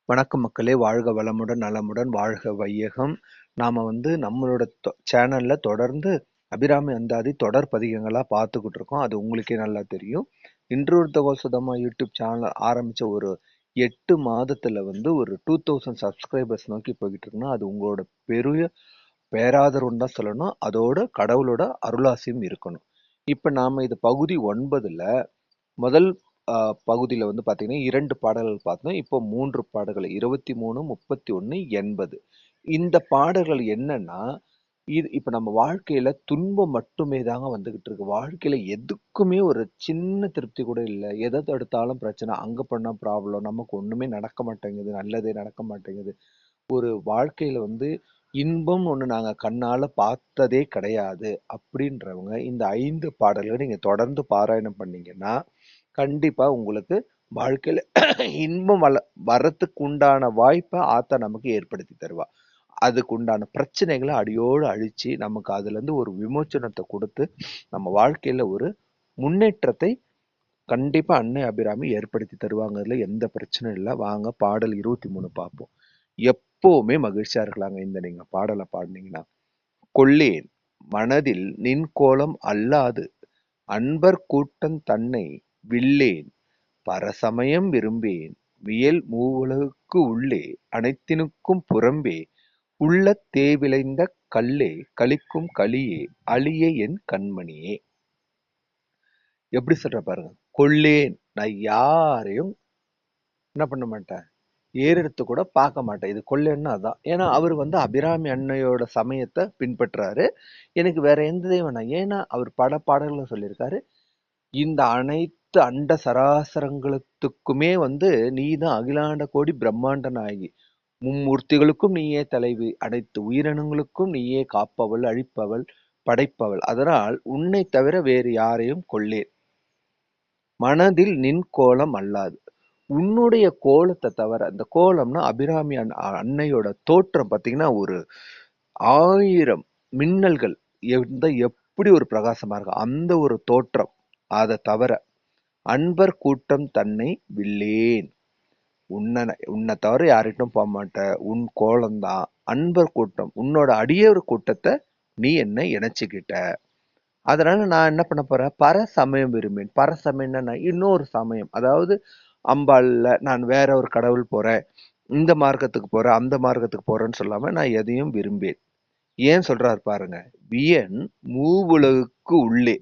வணக்கம் மக்களே! வாழ்க வளமுடன், நலமுடன், வாழ்க வையகம். நாம நம்மளோட சேனல்ல தொடர்ந்து அபிராமி அந்தாதி தொடர் பதிகங்களா பார்த்துக்கிட்டு இருக்கோம். அது உங்களுக்கே நல்லா தெரியும். இன்றொருத்தவ சுதமா யூடியூப் சேனல் ஆரம்பிச்ச ஒரு 8 மாதத்துல ஒரு 2000 சப்ஸ்கிரைபர்ஸ் நோக்கி போய்கிட்டு இருக்குன்னா, அது உங்களோட பெரிய பேராதரவுன்னு தான் சொல்லணும். அதோட கடவுளோட அருளாசியும் இருக்கணும். இப்ப நாம இது பகுதி 9ல முதல் பகுதியில பார்த்தீங்கன்னா 2 பாடல்கள் பார்த்தோம். இப்போ 3 பாடல்கள் 23, 31, 80. இந்த பாடல்கள் என்னன்னா, இது இப்ப நம்ம வாழ்க்கையில துன்பம் மட்டுமே தாங்க வந்துகிட்டு இருக்கு. வாழ்க்கையில எதுக்குமே ஒரு சின்ன திருப்தி கூட இல்ல. எத எடுத்தாலும் பிரச்சனை. அங்க பண்ணா ப்ராப்ளம். நமக்கு ஒண்ணுமே நடக்க மாட்டேங்குது. நல்லதே நடக்க மாட்டேங்குது. ஒரு வாழ்க்கையில இன்பம் ஒண்ணு நாங்க கண்ணால பார்த்ததே கிடையாது. அப்படின்றவங்க இந்த 5 பாடல்கள நீங்க தொடர்ந்து பாராயணம் பண்ணீங்கன்னா, கண்டிப்பா உங்களுக்கு வாழ்க்கையில இன்பம் வர்றதுக்கு உண்டான வாய்ப்ப ஆத்தா நமக்கு ஏற்படுத்தி தருவா. அதுக்கு உண்டான பிரச்சனைகள அடியோடு அழிச்சு, நமக்கு அதுலருந்து ஒரு விமோச்சனத்த குடுத்து, நம்ம வாழ்க்கையில ஒரு முன்னேற்றத்தை கண்டிப்பா அன்னை அபிராமி ஏற்படுத்தி தருவாங்கறதுல எந்த பிரச்சனையும் இல்ல. வாங்க பாடல் 23 பார்ப்போம். எப்பவுமே மகிழ்ச்சியா இருக்கலாங்க நீங்க பாடல பாடுனீங்கன்னா. கொள்ளேன் மனதில் நின் கோலம் அல்லாது அன்பர் கூட்டந் தன்னை வில்லேன் பரசமயம் விரும்பேன் வியல் மூவுலகுக்கு உள்ளே அனைத்தினுக்கும் புறம்பே உள்ளத் தேவிளைந்த கல்லே களிக்கும் களியே அழிய என் கண்மணியே. எப்படி சொல்ற பாருங்க. கொள்ளேன், நான் யாரையும் என்ன பண்ண மாட்டேன், ஏறெடுத்து கூட பார்க்க மாட்டேன். இது கொள்ளேன்னா அதான். ஏன்னா அவர் அபிராமி அன்னையோட சமயத்தை பின்பற்றாரு. எனக்கு வேற எந்த தெய்வம் வேணாம். ஏன்னா அவர் பல பாடல்களை சொல்லியிருக்காரு. இந்த அனைத்து அண்ட சராசரங்களுக்குமே நீதான் அகிலாண்ட கோடி பிரம்மாண்ட நாயகி. மும்மூர்த்திகளுக்கும் நீயே தலைவி. அனைத்து உயிரினங்களுக்கும் நீயே காப்பவள், அழிப்பவள், படைப்பவள். அதனால் உன்னை தவிர வேறு யாரையும் கொள்ளேன். மனதில் நின் கோலம் அல்லாது. உன்னுடைய கோலத்தை தவிர, அந்த கோலம்னா அபிராமி அன்னையோட தோற்றம் பார்த்தீங்கன்னா, ஒரு 1000 மின்னல்கள் எப்படி ஒரு பிரகாசமா இருக்கும். அந்த ஒரு தோற்றம். அதை தவிர அன்பர் கூட்டம் தன்னை வில்லேன். உன்னை தவிர யார்கிட்டும் போக மாட்டேன். உன் கோலம்தான் அன்பர் கூட்டம். உன்னோட அடியவர் கூட்டத்தை நீ என்ன இணைச்சுக்கிட்ட. அதனால நான் என்ன பண்ண போறேன், பரசமயம் விரும்பேன். பரசமயம்னா இன்னொரு சமயம். அதாவது அம்பாள்ல நான் வேற ஒரு கடவுள் போறேன், இந்த மார்க்கத்துக்கு போறேன், அந்த மார்க்கத்துக்கு போறேன்னு சொல்லாம நான் எதையும் விரும்பேன். ஏன் சொல்றாரு பாருங்க. வியன் மூவுலகுக்கு உள்ளே.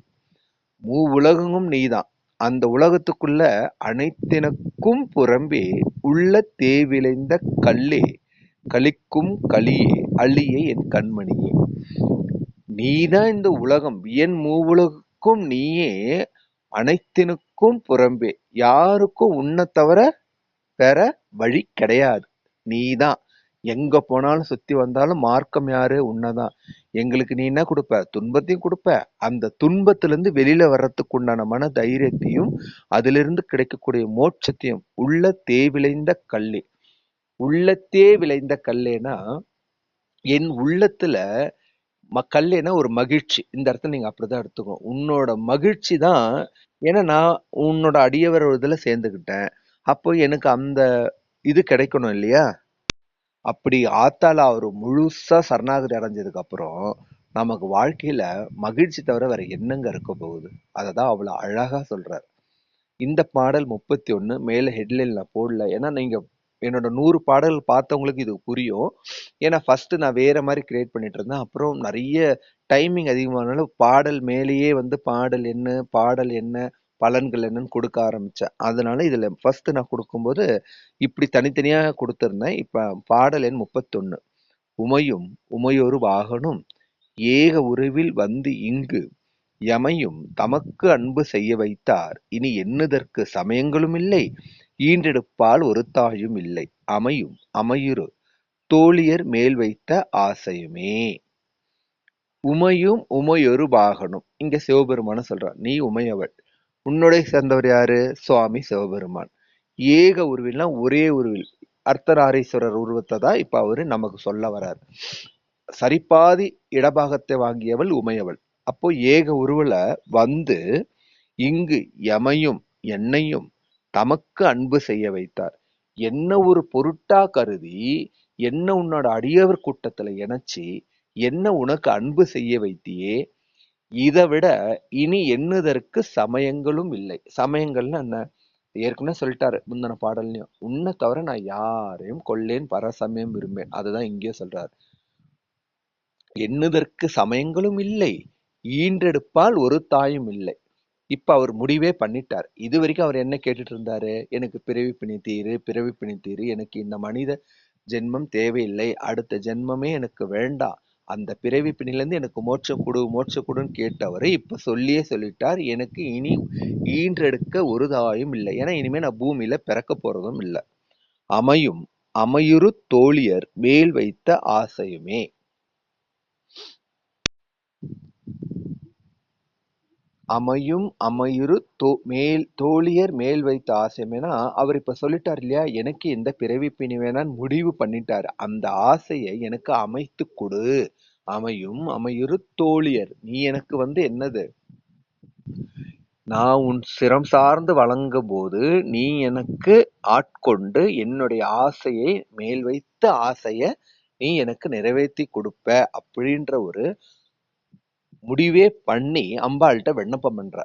மூவுலகமும் நீதான். அந்த உலகத்துக்குள்ள அனைத்தினுக்கும் புறம்பே உள்ள தேவிளைந்த கல்லே களிக்கும் களியே அழிய என் கண்மணியே. நீதான் இந்த உலகம். வியன் மூவுலகுக்கும் நீயே, அனைத்தினுக்கும் புறம்பே. யாருக்கும் உன்னை தவிர வேற வழி கிடையாது. நீதான். எங்க போனாலும் சுத்தி வந்தாலும் மார்க்கம் யாரு? உன்னைதான். எங்களுக்கு நீ என்ன கொடுப்ப? துன்பத்தையும் கொடுப்ப. அந்த துன்பத்துல இருந்து வெளியில வர்றதுக்கு உண்டான மன தைரியத்தையும் அதிலிருந்து கிடைக்கக்கூடிய மோட்சத்தையும் உள்ள தேவிளைந்த கல்லே. உள்ளத்தே விளைந்த கல்லேனா என் உள்ளத்துல கல்லேனா ஒரு மகிழ்ச்சி. இந்த இடத்துல நீங்க அப்படிதான் எடுத்துக்கணும். உன்னோட மகிழ்ச்சி தான். ஏன்னா நான் உன்னோட அடியவர் இதுல சேர்ந்துக்கிட்டேன். அப்போ எனக்கு அந்த இது கிடைக்கணும் இல்லையா? அப்படி ஆத்தால அவரு முழுசா சரணாகதி அடைஞ்சதுக்கு அப்புறம் நமக்கு வாழ்க்கையில மகிழ்ச்சி தவிர வேற என்னங்க இருக்க போகுது. அததான் அவ்வளவு அழகா சொல்றார். இந்த பாடல் 31 மேல ஹெட்லைன் நான் போடல. ஏன்னா நீங்க என்னோட 100 பாடல் பார்த்தவங்களுக்கு இது புரியும். ஏன்னா ஃபர்ஸ்ட் நான் வேற மாதிரி கிரியேட் பண்ணிட்டு இருந்தேன். அப்புறம் நிறைய டைமிங் அதிகமானால பாடல் மேலேயே பாடல் என்ன பலன்கள் என்னன்னு கொடுக்க ஆரம்பிச்சேன். அதனால இதுல ஃபர்ஸ்ட் நான் கொடுக்கும்போது இப்படி தனித்தனியா கொடுத்திருந்தேன். இப்ப பாடல் எண் 31. உமையும் உமையொரு வாகனும் ஏக உருவில் இங்கு யமையும் தமக்கு அன்பு செய்ய வைத்தார். இனி எண்ணுதற்கு சமயங்களும் இல்லை, ஈன்றெடுப்பால் ஒரு தாயும் இல்லை. அமையும் அமையுறு தோழியர் மேல் வைத்த ஆசையுமே. உமையும் உமையொரு பாகனும். இங்க சிவபெருமான சொல்றான். நீ உமையவள். உன்னுடைய சேர்ந்தவர் யாரு? சுவாமி சிவபெருமான். ஏக உருவில்னா ஒரே உருவில். அர்த்தநாரீஸ்வரர் உருவத்தை தான் இப்ப அவரு நமக்கு சொல்ல வரார். சரிபாதி இடபாகத்தை வாங்கியவள் உமையவள். அப்போ ஏக உருவல இங்கு யமையும் என்னையும் தமக்கு அன்பு செய்ய வைத்தார். என்ன ஒரு பொருட்டா கருதி என்ன உன்னோட அடியவர் கூட்டத்துல இணைச்சி என்ன உனக்கு அன்பு செய்ய வைத்தியே, இதை விட இனி எண்ணுதற்கு சமயங்களும் இல்லை. சமயங்கள்னா என்ன? ஏற்கனவே சொல்லிட்டாரு முந்தின பாடல்லையும், உன்னை தவிர நான் யாரையும் கொல்லேன் பரசமயம் விரும்பேன். அதுதான் இங்கேயும் சொல்றாரு. எண்ணுதற்கு சமயங்களும் இல்லை, ஈன்றெடுப்பால் ஒரு தாயும் இல்லை. இப்ப அவர் முடிவே பண்ணிட்டார். இது வரைக்கும் அவர் என்ன கேட்டுட்டு இருந்தாரு? எனக்கு பிறவி பிணி தீரு, பிறவி பிணி தீரு, எனக்கு இந்த மனித ஜென்மம் தேவையில்லை, அடுத்த ஜென்மமே எனக்கு வேண்டாம், அந்த பிறவி பிணிலேருந்து எனக்கு மோட்சம் கொடு மோட்சம் கொடுன்னு கேட்டவரை இப்ப சொல்லிட்டார், எனக்கு இனி ஈன்றெடுக்க ஒரு தாயும் இல்லை, ஏன்னா இனிமே நான் பூமியில பிறக்க போறதும் இல்லை. அமையும் அமையுறு தோழியர் மேல் வைத்த ஆசையுமே. அமையும் அமையுறு தோழியர் மேல் வைத்த ஆசையமேனா, அவர் இப்ப சொல்லிட்டார் இல்லையா, எனக்கு எந்த பிறவி பிணி வேணான்னு முடிவு பண்ணிட்டாரு. அந்த ஆசையை எனக்கு அமைத்து கொடு. அமையும் அமையுறு தோழியர், நீ எனக்கு என்னது, நான் உன் சிரம் சார்ந்து வழங்கும் போது நீ எனக்கு ஆட்கொண்டு என்னுடைய ஆசையை மேல் வைத்த ஆசைய நீ எனக்கு நிறைவேற்றி கொடுப்ப அப்படின்ற ஒரு முடிவே பண்ணி அம்பாள்கிட்ட விண்ணப்பம் பண்ற.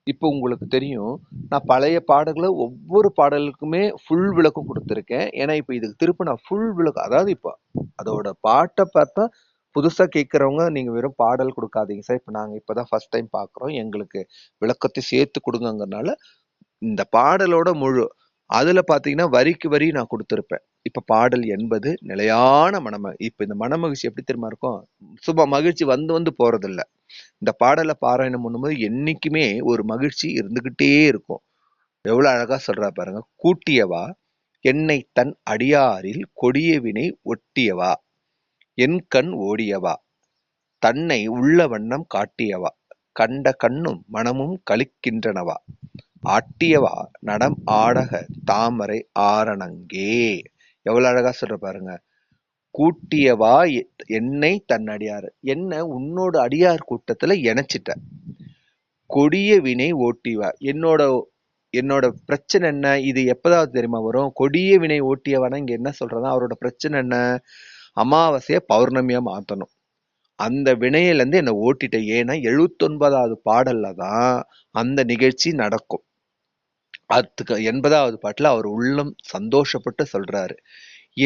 இப்போ உங்களுக்கு தெரியும், நான் பழைய பாடல்களை ஒவ்வொரு பாடலுக்குமே ஃபுல் விளக்கம் கொடுத்துருக்கேன். ஏன்னா இப்போ இதுக்கு திரும்ப நான் ஃபுல் விளக்கம், அதாவது இப்போ அதோட பாட்டை பார்த்தா புதுசா கேட்கறவங்க நீங்க வெறும் பாடல் கொடுக்காதீங்க சார், இப்போ நாங்க இப்பதான் ஃபர்ஸ்ட் டைம் பாக்குறோம், எங்களுக்கு விளக்கத்தை சேர்த்து கொடுங்கறதுனால இந்த பாடலோட முழு அதுல பாத்தீங்கன்னா வரிக்கு வரி நான் கொடுத்துருப்பேன். இப்ப பாடல் 80 நிலையான இப்ப இந்த மனமகிழ்ச்சி எப்படி தெரியுமா இருக்கும்? சும்மா மகிழ்ச்சி வந்து வந்து போறதில்ல. இந்த பாடலை பாராயணம் பண்ணும்போது என்னைக்குமே ஒரு மகிழ்ச்சி இருந்துகிட்டே இருக்கும். எவ்வளவு அழகா சொல்றா பாருங்க. கூட்டியவா என்னை தன் அடியாரில் கொடிய வினை ஒட்டியவா, என் கண் ஓடியவா, தன்னை உள்ள வண்ணம் காட்டியவா, கண்ட கண்ணும் மனமும் களிக்கின்றனவா, ஆட்டியவா நடம் ஆடக தாமரை ஆரணங்கே. எவ்வளவு அழகா சொல்ற பாருங்க. கூட்டியவா என்னை தன் அடியார், என்ன உன்னோட அடியார் கூட்டத்துல இணைச்சிட்ட. கொடிய வினை ஓட்டிவா, என்னோட பிரச்சனை என்ன, இது எப்பதாவது தெரியுமா வரும்? கொடிய வினை ஓட்டியவானா இங்க என்ன சொல்றதா, அவரோட பிரச்சனை என்ன? அமாவாசைய பௌர்ணமியா மாத்தணும். அந்த வினையில இருந்து என்னை ஓட்டிட்ட. ஏன்னா 79வது பாடல்ல தான் அந்த நிகழ்ச்சி நடக்கும். அதுக்கு 80வது பாட்டுல அவர் உள்ளம் சந்தோஷப்பட்டு சொல்றாரு,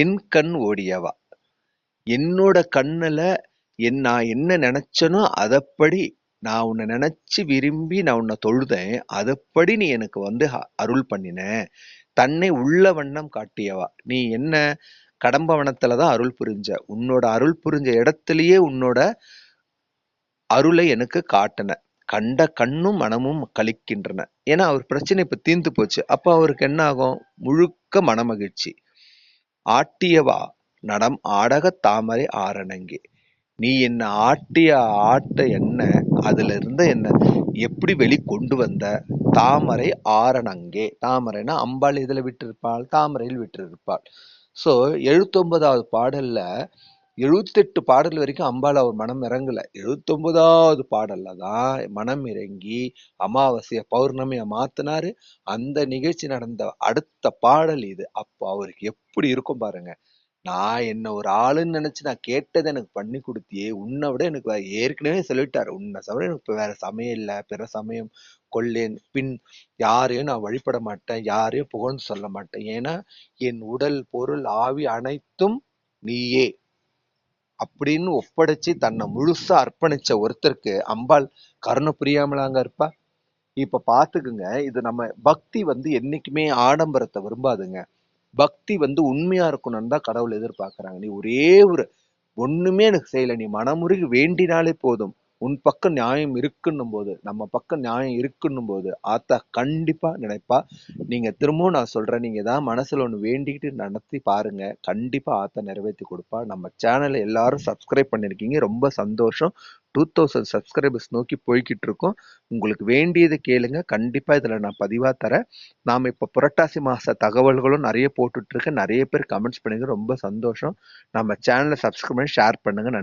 என் கண் ஓடியவா, என்னோட கண்ணுல நான் என்ன நினைச்சனோ அதப்படி நான் உன்னை நினைச்சு விரும்பி நான் உன்னை தொழுதேன், அதப்படி நீ எனக்கு அருள் பண்ணின. தன்னை உள்ள வண்ணம் காட்டியவா, நீ என்ன கடம்பவனத்துலதான் அருள் புரிஞ்ச, உன்னோட அருள் புரிஞ்ச இடத்துலயே உன்னோட அருளை எனக்கு காட்டின. கண்ட கண்ணும் மனமும் களிக்கின்றன. ஏன்னா அவர் பிரச்சனை இப்ப தீர்ந்து போச்சு. அப்ப அவருக்கு என்ன ஆகும்? முழுக்க மனமகிழ்ச்சி. ஆட்டியவா நடம் ஆடக தாமரை ஆரணங்கே, நீ என்ன ஆட்டிய ஆட்ட என்ன, அதுல இருந்த என்ன எப்படி வெளி கொண்டு வந்த? தாமரை ஆரணங்கே, தாமரைனா அம்பாள் இதுல விட்டிருப்பாள், தாமரையில் விட்டிருப்பாள். சோ 79வது பாடல்ல 78 பாடல் வரைக்கும் அம்பாள் அவர் மனம் இறங்கல. 79வது பாடல்ல தான் மனம் இறங்கி அமாவாசைய பௌர்ணமிய மாத்தினாரு. அந்த நிகழ்ச்சி நடந்த அடுத்த பாடல் இது. அப்போ அவருக்கு எப்படி இருக்கும் பாருங்க. நான் என்ன ஒரு ஆளுன்னு நினைச்சு நான் கேட்டதை எனக்கு பண்ணி கொடுத்தியே, உன்னை விட எனக்கு ஏற்கனவே சொல்லிட்டாரு, உன்னை தவிர எனக்கு வேற சமயம் இல்லை, பிற சமயம் கொள்ளேன், பின் யாரையும் நான் வழிபட மாட்டேன், யாரையும் புகழ்ந்து சொல்ல மாட்டேன், ஏன்னா என் உடல் பொருள் ஆவி அனைத்தும் நீயே அப்படின்னு ஒப்படைச்சு தன்னை முழுசா அர்ப்பணிச்ச ஒருத்தருக்கு அம்பாள் கருணை புரியாமலாங்க இருப்பா? இப்ப பாத்துக்குங்க, இது நம்ம பக்தி என்னைக்குமே ஆடம்பரத்தை விரும்பாதுங்க. பக்தி உண்மையா இருக்கணும்னு தான் கடவுள் எதிர்பார்க்கறாங்க. நீ ஒண்ணுமே எனக்கு செய்யல, நீ மனமுருகி வேண்டினாலே போதும், உன் பக்கம் நியாயம் இருக்குன்னும் போது, நம்ம பக்கம் நியாயம் இருக்குன்னும் போது ஆத்தா கண்டிப்பா நினைப்பா. நீங்க திரும்பவும் நான் சொல்றேன், நீங்க ஏதாவது மனசுல ஒண்ணு வேண்டிக்கிட்டு நடத்தி பாருங்க, கண்டிப்பா ஆத்தா நிறைவேற்றி கொடுப்பா. நம்ம சேனலை எல்லாரும் சப்ஸ்கிரைப் பண்ணிருக்கீங்க, ரொம்ப சந்தோஷம். 2000 சப்ஸ்கிரைபர்ஸ் நோக்கி போய்கிட்டு இருக்கோம். உங்களுக்கு வேண்டியது கேளுங்க, கண்டிப்பா இதுல நான் பதிவா தரேன். நாம இப்ப புரட்டாசி மாச தகவல்களும் நிறைய போட்டுட்டு இருக்கேன், நிறைய பேர் கமெண்ட்ஸ் பண்ணுங்க, ரொம்ப சந்தோஷம். நம்ம சேனலை சப்ஸ்கிரைப் பண்ணி ஷேர் பண்ணுங்க. நன்றி.